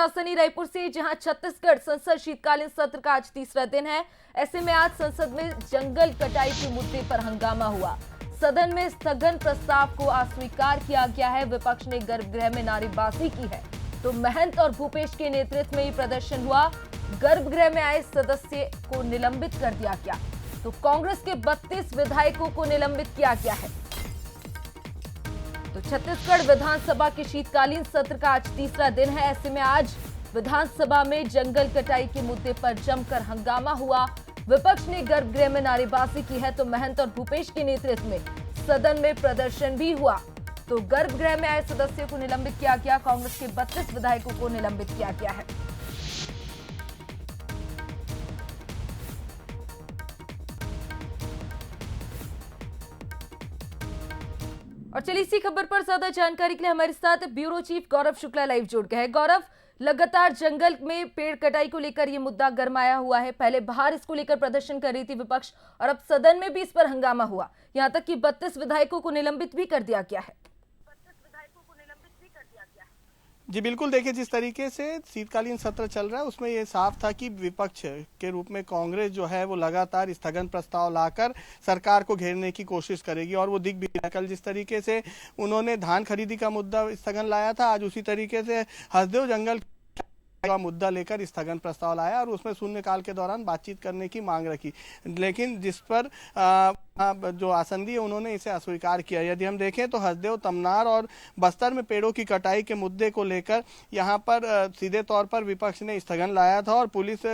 राजधानी रायपुर से, जहां छत्तीसगढ़ संसद शीतकालीन सत्र का आज तीसरा दिन है। ऐसे में आज संसद में जंगल कटाई के मुद्दे पर हंगामा हुआ। सदन में स्थगन प्रस्ताव को अस्वीकार किया गया है। विपक्ष ने गर्भगृह में नारेबाजी की है तो महंत और भूपेश के नेतृत्व में ये प्रदर्शन हुआ। गर्भगृह में आए सदस्य को निलंबित कर दिया गया तो कांग्रेस के 32 विधायकों को निलंबित किया गया है। तो छत्तीसगढ़ विधानसभा के शीतकालीन सत्र का आज तीसरा दिन है। ऐसे में आज विधानसभा में जंगल कटाई के मुद्दे पर जमकर हंगामा हुआ। विपक्ष ने गर्भगृह में नारेबाजी की है तो महंत और भूपेश के नेतृत्व में सदन में प्रदर्शन भी हुआ। तो गर्भगृह में आए सदस्यों को निलंबित किया गया। कांग्रेस के 32 विधायकों को निलंबित किया गया है। और चलिए इसी खबर पर ज्यादा जानकारी के लिए हमारे साथ ब्यूरो चीफ गौरव शुक्ला लाइव जुड़ गए हैं। गौरव, लगातार जंगल में पेड़ कटाई को लेकर ये मुद्दा गरमाया हुआ है। पहले बाहर इसको लेकर प्रदर्शन कर रही थी विपक्ष और अब सदन में भी इस पर हंगामा हुआ। यहां तक कि 32 विधायकों को निलंबित भी कर दिया गया है। जी बिल्कुल, देखिए जिस तरीके से शीतकालीन सत्र चल रहा है उसमें ये साफ था कि विपक्ष के रूप में कांग्रेस जो है वो लगातार स्थगन प्रस्ताव लाकर सरकार को घेरने की कोशिश करेगी और वो दिख भी रहा है। कल जिस तरीके से उन्होंने धान खरीदी का मुद्दा स्थगन लाया था, आज उसी तरीके से हसदेव जंगल का मुद्दा लेकर स्थगन प्रस्ताव लाया और उसमें शून्यकाल के दौरान बातचीत करने की मांग रखी, लेकिन जिस पर जो आसंदी है उन्होंने इसे अस्वीकार किया। यदि हम देखें तो हसदेव, तमनार और बस्तर में पेड़ों की कटाई के मुद्दे को लेकर यहां पर सीधे तौर पर विपक्ष ने स्थगन लाया था और पुलिस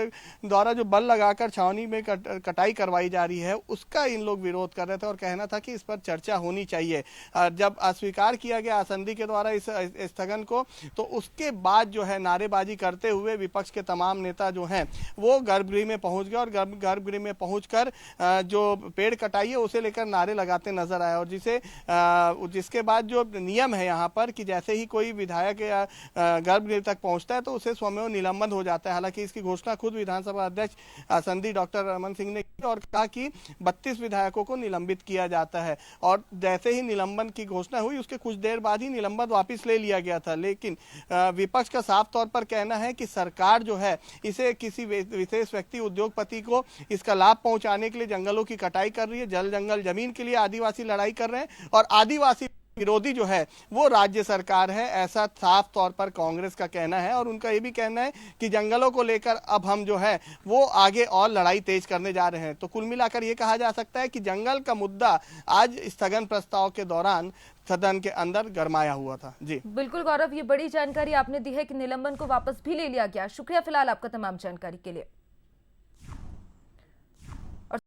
द्वारा जो बल लगाकर छावनी में कटाई करवाई जा रही है उसका इन लोग विरोध कर रहे थे और कहना था कि इस पर चर्चा होनी चाहिए। जब अस्वीकार किया गया आसंदी के द्वारा इस स्थगन को तो उसके बाद जो है नारेबाजी करते हुए विपक्ष के तमाम नेता जो हैं वो गर्भगृह में पहुंच गए और गर्भगृह में पहुंचकर जो पेड़ कटाई उसे लेकर नारे लगाते नजर आए और जिसके बाद जो नियम है यहाँ पर कि जैसे ही कोई विधायक या गर्भगृह तक पहुंचता है तो उसे स्वयं निलंबन हो जाता है। हालांकि इसकी घोषणा खुद विधानसभा अध्यक्ष आसंदी डॉक्टर रमन सिंह ने की और कहा कि 32 विधायकों को निलंबित किया जाता है और जैसे ही निलंबन की घोषणा हुई उसके कुछ देर बाद ही निलंबन वापिस ले लिया गया था। लेकिन विपक्ष का साफ तौर पर कहना है कि सरकार जो है इसे किसी विशेष व्यक्ति, उद्योगपति को इसका लाभ पहुंचाने के लिए जंगलों की कटाई कर रही है। जंगल जमीन के लिए आदिवासी लड़ाई कर रहे हैं और आदिवासी विरोधी जो है वो राज्य सरकार है, ऐसा साफ तौर पर कांग्रेस का कहना है। और उनका ये भी कहना है कि जंगलों को लेकर अब हम जो है वो आगे और लड़ाई तेज करने जा रहे हैं। तो कुल मिलाकर ये कहा जा सकता है कि जंगल का मुद्दा आज स्थगन प्रस्ताव के दौरान सदन के अंदर गरमाया हुआ था। जी बिल्कुल गौरव, ये बड़ी जानकारी आपने दी है कि निलंबन को वापस भी ले लिया गया। शुक्रिया फिलहाल आपका तमाम जानकारी के लिए।